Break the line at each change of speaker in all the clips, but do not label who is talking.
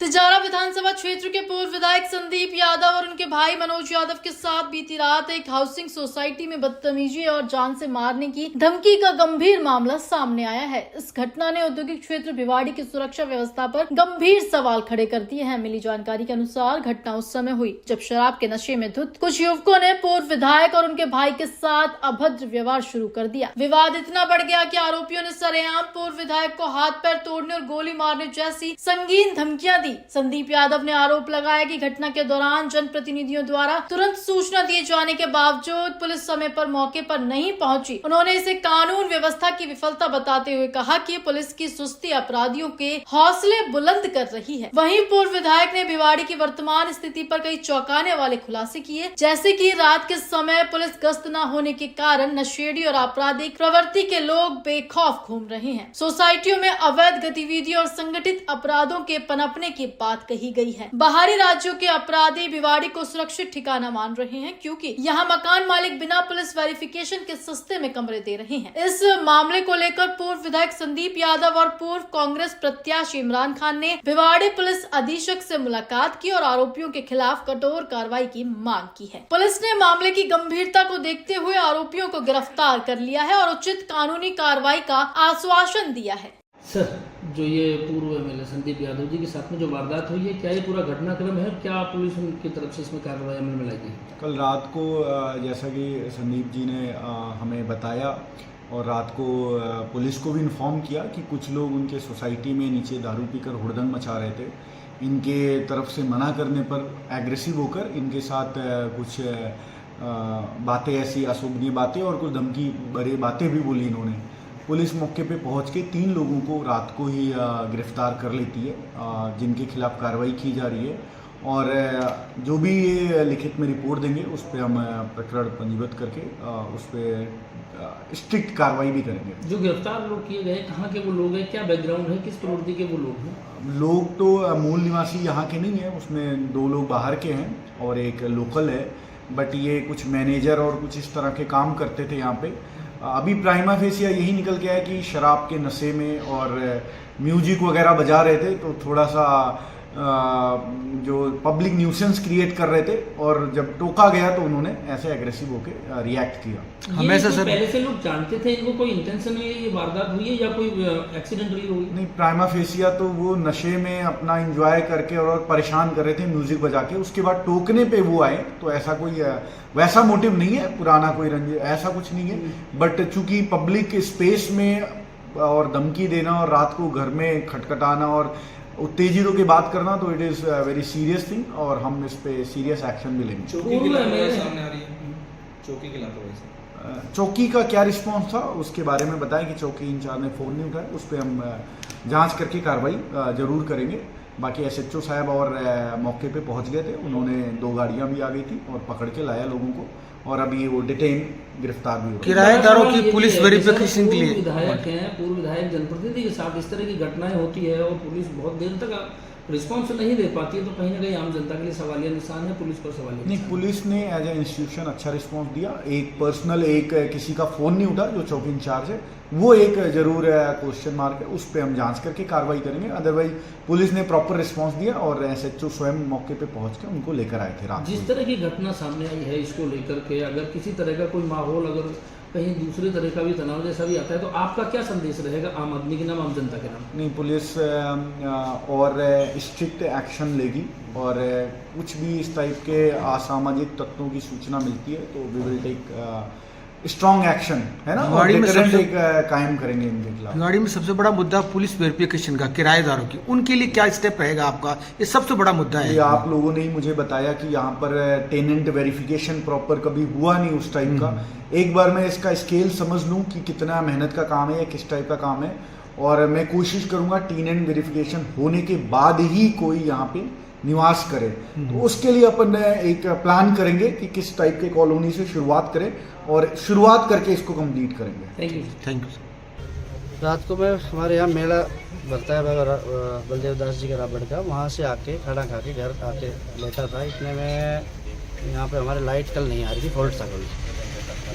तिजारा विधानसभा क्षेत्र के पूर्व विधायक संदीप यादव और उनके भाई मनोज यादव के साथ बीती रात एक हाउसिंग सोसाइटी में बदतमीजी और जान से मारने की धमकी का गंभीर मामला सामने आया है। इस घटना ने औद्योगिक क्षेत्र भिवाड़ी की सुरक्षा व्यवस्था पर गंभीर सवाल खड़े कर दिए हैं। मिली जानकारी के अनुसार घटना उस समय हुई जब शराब के नशे में धुत कुछ युवकों ने पूर्व विधायक और उनके भाई के साथ अभद्र व्यवहार शुरू कर दिया। विवाद इतना बढ़ गया कि आरोपियों ने सरेआम पूर्व विधायक को हाथ पैर तोड़ने और गोली मारने जैसी संगीन धमकियां दी। संदीप यादव ने आरोप लगाया कि घटना के दौरान जनप्रतिनिधियों द्वारा तुरंत सूचना दिए जाने के बावजूद पुलिस समय पर मौके पर नहीं पहुंची। उन्होंने इसे कानून व्यवस्था की विफलता बताते हुए कहा कि पुलिस की सुस्ती अपराधियों के हौसले बुलंद कर रही है। वहीं पूर्व विधायक ने भिवाड़ी की वर्तमान स्थिति पर कई चौंकाने वाले खुलासे किए, जैसे कि रात के समय पुलिस गश्त न होने के कारण नशेड़ी और आपराधिक प्रवृत्ति के लोग बेखौफ घूम रहे हैं। सोसाइटियों में अवैध गतिविधियों और संगठित अपराधों के पनपने की बात कही गई है। बाहरी राज्यों के अपराधी भिवाड़ी को सुरक्षित ठिकाना मान रहे हैं क्योंकि यहाँ मकान मालिक बिना पुलिस वेरिफिकेशन के सस्ते में कमरे दे रहे हैं। इस मामले को लेकर पूर्व विधायक संदीप यादव और पूर्व कांग्रेस प्रत्याशी इमरान खान ने भिवाड़ी पुलिस अधीक्षक से मुलाकात की और आरोपियों के खिलाफ कठोर कार्रवाई की मांग की है। पुलिस ने मामले की गंभीरता को देखते हुए आरोपियों को गिरफ्तार कर लिया है और उचित कानूनी कार्रवाई का आश्वासन दिया है।
सर, जो ये पूर्व एमएलए संदीप यादव जी के साथ में जो वारदात हुई है, क्या ये पूरा घटनाक्रम है? क्या पुलिस की तरफ से इसमें कार्रवाई अमल में लाई गई?
कल रात को जैसा कि संदीप जी ने हमें बताया और रात को पुलिस को भी इन्फॉर्म किया कि कुछ लोग उनके सोसाइटी में नीचे दारू पीकर हुड़दंग मचा रहे थे। इनके तरफ से मना करने पर एग्रेसिव होकर इनके साथ कुछ बातें, ऐसी अशोभनीय बातें और कुछ धमकी भरी बातें भी बोली इन्होंने। पुलिस मौके पे पहुंच के 3 लोगों को रात को ही गिरफ्तार कर लेती है, जिनके खिलाफ कार्रवाई की जा रही है और जो भी ये लिखित में रिपोर्ट देंगे उस पर हम प्रकरण पंजीबद्ध करके उस पर स्ट्रिक्ट कार्रवाई भी करेंगे।
जो गिरफ्तार लोग किए गए, कहाँ के वो लोग हैं, क्या बैकग्राउंड है, किस प्रवृत्ति के वो लोग हैं?
लोग तो मूल निवासी यहाँ के नहीं हैं, उसमें 2 लोग बाहर के हैं और एक लोकल है, बट ये कुछ मैनेजर और कुछ इस तरह के काम करते थे यहाँ पे। अभी प्राइमा फेसिया यही निकल के आया कि शराब के नशे में और म्यूजिक वगैरह बजा रहे थे, तो थोड़ा सा जो पब्लिक न्यूसेंस क्रिएट कर रहे थे और जब टोका गया तो उन्होंने ऐसे एग्रेसिव होकर रिएक्ट किया।
हमेशा सर पहले से लोग जानते थे इनको, कोई इंटेंशन में ये वारदात हुई है या कोई एक्सीडेंटली हुई? नहीं,
प्राइमा फेसिया तो वो नशे में अपना एंजॉय करके और परेशान कर रहे थे म्यूजिक बजा के, उसके बाद टोकने पे वो आए, तो ऐसा कोई वैसा मोटिव नहीं है, पुराना कोई रंज ऐसा कुछ नहीं है। बट चूंकि पब्लिक स्पेस में और धमकी देना और रात को घर में खटखटाना और उत्तेजितों की बात करना, तो it is very serious thing और हम इस पे सीरियस एक्शन भी लेंगे।
चौकी की लापरवाही सामने आ रही है, चौकी की लापरवाही।
चौकी का क्या रिस्पांस था उसके बारे में बताएं कि चौकी इंचार्ज ने फ़ोन नहीं उठाया, उस पर हम जांच करके कार्रवाई जरूर करेंगे। बाकी एसएचओ साहब और मौके पे पहुंच गए थे, उन्होंने 2 गाड़ियां भी आ गई थी और पकड़ के लाया लोगों को और अभी वो डिटेन गिरफ्तार भी हो।
किराएदारों की पुलिस वेरिफिकेशन के लिए
विधायक हैं, पूर्व विधायक जनप्रतिनिधि के साथ इस तरह की घटनाएं होती है और पुलिस बहुत देर तक रिस्पांस नहीं दे पाती है, तो कहीं ना कहीं आम जनता के लिए सवालिया निशान है, पुलिस पर सवालिया
नहीं। पुलिस ने एज ए इंस्टीट्यूशन अच्छा रिस्पांस दिया। एक पर्सनल किसी का फ़ोन नहीं उठा, जो चौकी इंचार्ज है वो एक जरूर क्वेश्चन मार्क है, उस पर हम जांच करके कार्रवाई करेंगे। अदरवाइज पुलिस ने प्रॉपर रिस्पांस दिया और एसएचओ स्वयं मौके पे पहुंच के उनको लेकर आए थे रात।
जिस तरह की घटना सामने आई है इसको लेकर के, अगर किसी तरह का कोई माहौल, अगर कहीं दूसरे तरह का भी तनाव जैसा भी आता है, तो आपका क्या संदेश रहेगा आम आदमी के नाम, आम जनता के नाम?
नहीं, पुलिस और स्ट्रिक्ट एक्शन लेगी और कुछ भी इस टाइप के असामाजिक तत्वों की सूचना मिलती है तो we will take strong action, है ना, और डेटरेंट कायम करेंगे इनके खिलाफ।
भिवाड़ी में सबसे बड़ा मुद्दा पुलिस वेरिफिकेशन का, किराएदारों की, उनके लिए क्या स्टेप रहेगा आपका? ये सबसे बड़ा मुद्दा है।
आप लोगों ने ही मुझे बताया कि यहाँ पर टेनेंट वेरिफिकेशन प्रॉपर कभी हुआ नहीं उस टाइप का। एक बार मैं इसका स्केल समझ लूँ कि कितना मेहनत का काम है या किस टाइप का काम है, और मैं कोशिश करूँगा टेनेंट वेरिफिकेशन होने के बाद ही कोई यहाँ पे निवास करे। तो उसके लिए अपन एक प्लान करेंगे कि किस टाइप के कॉलोनी से शुरुआत करें और शुरुआत करके इसको कंप्लीट करेंगे।
Thank you.
रात को मैं हमारे यहाँ मेला भरता है बलदेव दास जी के राबड़ का, वहाँ से आके खाना खा के घर आके लेटा था। इतने में यहाँ पे हमारे लाइट कल नहीं आ रही थी, फॉल्ट था कल।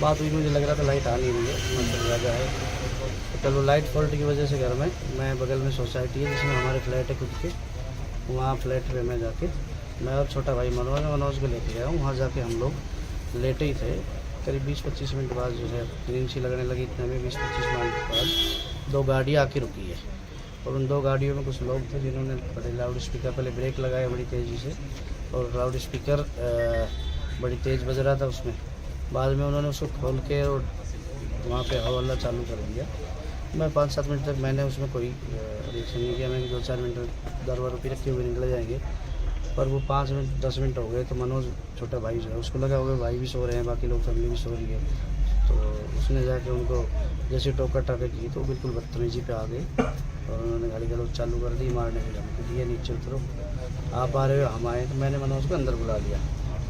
बात हुई, मुझे लग रहा था लाइट आ नहीं रही है, मतलब लगा है तो कल वो लाइट फॉल्ट की वजह से घर में, मैं बगल में सोसाइटी है जिसमें हमारे फ्लैट है खुद के, वहाँ फ्लैट पे मैं जाके मैं और छोटा भाई मनोज को लेके गया हूँ। वहाँ जाके हम लोग लेटे ही थे। करीब 20-25 मिनट बाद जो है ग्रीन सी लगने लगी। इतने में 20-25 मिनट बाद 2 गाड़ियाँ आके रुकी है और उन 2 गाड़ियों में कुछ लोग थे जिन्होंने बड़े लाउड स्पीकर पहले ब्रेक लगाए बड़ी तेज़ी से और लाउड स्पीकर बड़ी तेज़ बज रहा था उसमें। बाद में उन्होंने उसको खोल के और वहाँ पे हवाला चालू कर दिया। मैं 5-7 मिनट तक मैंने उसमें कोई रिएक्शन नहीं किया। मैंने 2-4 मिनट दारू वारू पी रखे हुए निकल जाएंगे, पर वो 5 मिनट 10 मिनट हो गए तो मनोज छोटा भाई जो है उसको लगा होगा भाई भी सो रहे हैं, बाकी लोग फैमिली भी सो रही है, तो उसने जाके उनको जैसे टोका टाका की तो बिल्कुल बदतमीजी पे आ गई और उन्होंने गाली गलौज चालू कर दी, मारने की धमकी दी, नीचे उतरो, आप आ रहे हो, हम आए। तो मैंने मनोज को अंदर बुला लिया।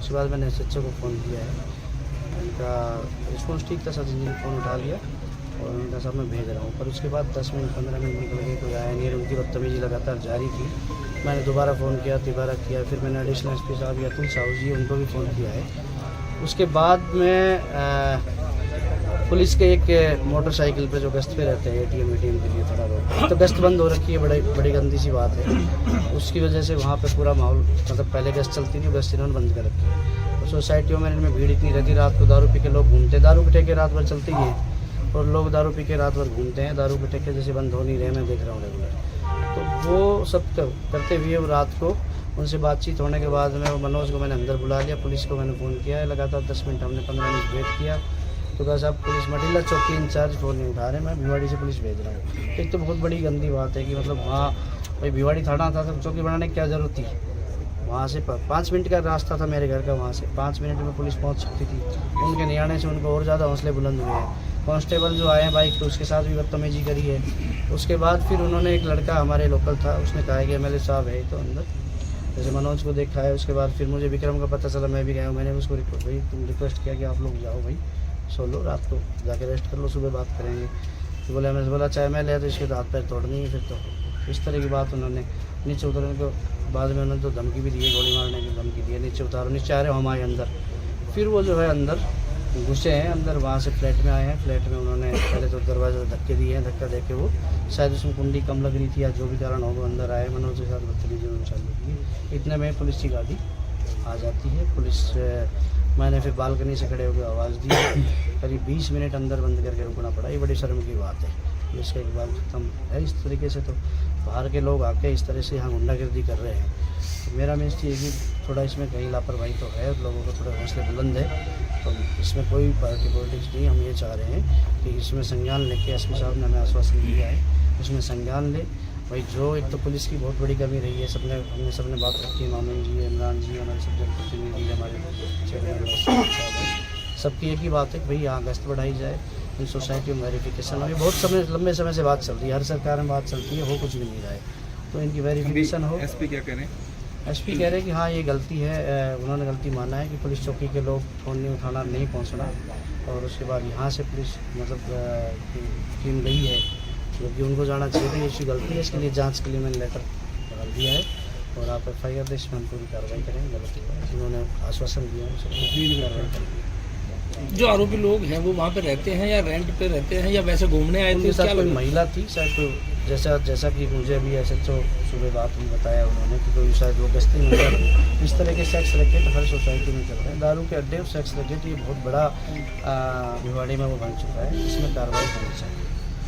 उसके बाद मैंने SHO को फ़ोन किया है, उनका रिस्पॉन्स ठीक था, सर जी ने फ़ोन उठा लिया और उनका सब मैं भेज रहा हूँ। पर उसके बाद 10 मिनट 15 मिनट निकल गए, कोई आया नहीं। उनकी बदतमीजी लगातार जारी थी। मैंने दोबारा फ़ोन किया, तिबारा किया, फिर मैंने एडिशनल SP साहब या अतुल साहू जी उनको भी फ़ोन किया है। उसके बाद में पुलिस के एक मोटरसाइकिल पे जो गश्त पे रहते हैं ATM के लिए थोड़ा रोक, तो गश्त बंद हो रखी है, बड़ी गंदी सी बात है। उसकी वजह से वहाँ पे पूरा माहौल, मतलब पहले गश्त चलती थी, गश्त इन्होंने बंद कर रखी है। तो सोसाइटियों में इनमें भीड़ इतनी रहती, रात को दारू पी के लोग घूमते, दारू के ठेके रात भर चलते ही हैं और लोग दारू पी के रात भर घूमते हैं। दारू के ठेके जैसे बंद हो नहीं रहे, मैं देख रहा हूँ रेगुलर। तो वो सब करते हुए वो रात को उनसे बातचीत होने के बाद में वो मनोज को मैंने अंदर बुला लिया। पुलिस को मैंने फ़ोन किया है, लगातार 10 मिनट हमने 15 मिनट वेट किया। तो कहा साहब पुलिस मटिला चौकी इंचार्ज फ़ोन नहीं उठा रहे, मैं भिवाड़ी से पुलिस भेज रहा हूँ। एक तो बहुत बड़ी गंदी बात है कि मतलब वहाँ भाई भिवाड़ी थाना था तो चौकी बनाने की क्या ज़रूरत थी। वहाँ से 5 मिनट का रास्ता था मेरे घर का, वहाँ से 5 मिनट में पुलिस पहुँच सकती थी। उनके नहीं आने से उनको और ज़्यादा हौसले बुलंद हुए हैं। कांस्टेबल जो आए हैं बाइक तो उसके साथ भी बदतमीजी करी है। उसके बाद फिर उन्होंने, एक लड़का हमारे लोकल था, उसने कहा कि MLA साहब है तो अंदर, जैसे मनोज को देखा है। उसके बाद फिर मुझे विक्रम का पता चला, मैं भी गया हूँ। मैंने उसको भाई तुम रिक्वेस्ट किया कि आप लोग जाओ भाई, सो लो, रात को जाके रेस्ट कर लो, सुबह बात करेंगे। तो बोले, मैं बोला चाहे मैं ले तो इसके हाथ पैर तोड़नी है। फिर तो इस तरह की बात उन्होंने नीचे उतरने को बाद में उन्होंने तो धमकी भी दी है, गोली मारने की धमकी दी है, नीचे उतारो, नीचे आ रहे हो, हम आए अंदर। फिर वो जो है अंदर घुसे हैं, अंदर वहाँ से फ्लैट में आए हैं। फ्लैट में उन्होंने पहले तो दरवाजे धक्के दिए हैं, धक्का दे के वो शायद उसमें कुंडी कम लग रही थी या जो भी कारण हो, वो अंदर आए, मनोज के साथ बदतमीजी उन्होंने चालू की। इतने में पुलिस की गाड़ी आ जाती है। पुलिस मैंने फिर बालकनी से खड़े होकर आवाज़ दी, करीब 20 मिनट अंदर बंद करके रुकना पड़ा। ये बड़ी शर्म की बात है। पुलिस का एक बार ख़त्म है इस तरीके से, तो बाहर के लोग आके इस तरह से यहाँ गुंडागर्दी कर रहे हैं। तो मेरा मैसेज ये कि थोड़ा इसमें कहीं लापरवाही तो है, लोगों को थोड़ा हौसले बुलंद है। तो इसमें कोई पार्टी पॉलिटिक्स नहीं, हम ये चाह रहे हैं कि इसमें संज्ञान लेके SP साहब ने हमें आश्वासन दिया है, इसमें संज्ञान ले भाई। जो एक तो पुलिस की बहुत बड़ी कमी रही है, हमने सबने बात रखी, मामून जी, इमरान जी, हमारे सब जनप्रतिनिधि, हमारे चेयरमैन, सबकी एक ही बात है कि भाई यहाँ गश्त बढ़ाई जाए, इन सोसाइटियों में वेरिफिकेशन हो। ये बहुत लंबे समय से बात चल रही है, हर सरकार में बात चलती है, हो कुछ भी नहीं रहा है। तो इनकी वेरिफिकेशन हो।
SP क्या कह रहे हैं?
SP कह रहे हैं कि हाँ ये गलती है, उन्होंने गलती माना है कि पुलिस चौकी के लोग फ़ोन नहीं उठाना, नहीं पहुँचना, और उसके बाद यहाँ से पुलिस मतलब टीम गई है क्योंकि उनको जाना चाहिए था, ये उसकी गलती है। इसके लिए जांच के लिए मैंने लेटर डाल दिया है और आप FIR दे, इसमें हम पूरी कार्रवाई करेंगे। गलती है जिन्होंने आश्वासन दिया है उसे कार्रवाई करेंगे।
जो आरोपी लोग हैं वो वहाँ पे रहते हैं या रेंट पे रहते हैं या वैसे घूमने आए थे?
उनके साथ
क्या
कोई
लगा?
महिला थी शायद, कोई जैसा कि मुझे भी SHO सुबह बात भी बताया उन्होंने कि कोई शायद वो गश्ती महिला, इस तरह के सेक्स रैकेट हर सोसाइटी में चल रहे हैं। दारू के अड्डे और सेक्स रैकेट ये बहुत बड़ा भिवाड़ी में वो बन चुका है, इसमें कार्रवाई होनी चाहिए।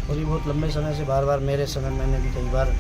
और ये बहुत लंबे समय से बार मेरे समय मैंने भी कई बार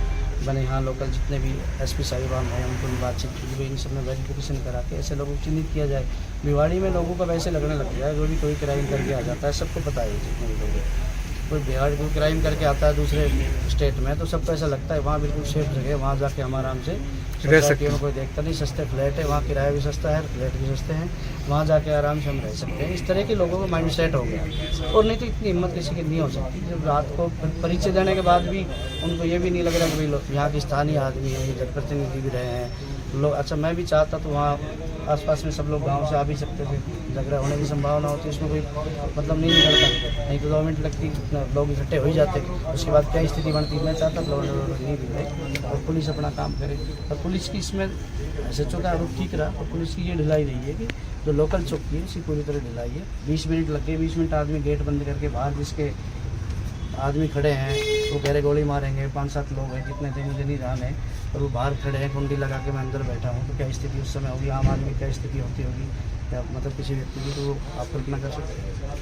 मैंने यहाँ लोकल जितने भी SP साहिबान हैं उनको भी बातचीत की, इन सब में वेरिफिकेशन करा के ऐसे लोगों को चिन्हित किया जाए। भिवाड़ी में लोगों का वैसे लगने लग गया है, जो भी कोई क्राइम करके आ जाता है, सबको पता है जितने भी लोग हैं। कोई बिहार कोई क्राइम करके आता है दूसरे स्टेट में तो सबको ऐसा लगता है वहाँ बिल्कुल सेफ जगह है, वहाँ जाके हम आराम से रह सकते हैं, कोई देखता नहीं, सस्ते फ्लैट है, वहाँ किराया भी सस्ता है, फ्लैट भी सस्ते हैं, वहाँ जाके आराम से हम रह सकते हैं। इस तरह के लोगों का माइंड सेट हो गया। और नहीं तो इतनी हिम्मत किसी की नहीं हो सकती, जब रात को परिचय देने के बाद भी उनको ये भी नहीं लग रहा कि भाई यहाँ के स्थानीय आदमी हैं, जनप्रतिनिधि भी रहे हैं लोग। अच्छा मैं भी चाहता तो वहाँ आसपास में सब लोग गांव से आ भी सकते थे, झगड़ा होने की संभावना होती है, उसमें कोई मतलब नहीं निकलता, नहीं तो 2 मिनट लगती, लोग इकट्ठे हो ही जाते, उसके बाद क्या स्थिति बनती। मैं चाहता लोग नहीं बिगड़े और पुलिस अपना काम करे। और पुलिस की इसमें SHO का आरोप ठीक रहा, और पुलिस की ये ढिलाई रही है कि जो लोकल चौकी है उसकी पूरी तरह ढिलाई है। 20 मिनट लग गए, 20 मिनट आदमी गेट बंद करके बाहर जिसके आदमी खड़े हैं वो कह रहे गोली मारेंगे, 5-7 लोग हैं, कितने थे मुझे नहीं जाने, और वो बाहर खड़े हैं, कुंडी लगा के मैं अंदर बैठा हूँ, तो क्या स्थिति उस समय होगी, आम आदमी की क्या स्थिति होती होगी, या मतलब किसी व्यक्ति की, तो आप कल्पना कर सकते हैं।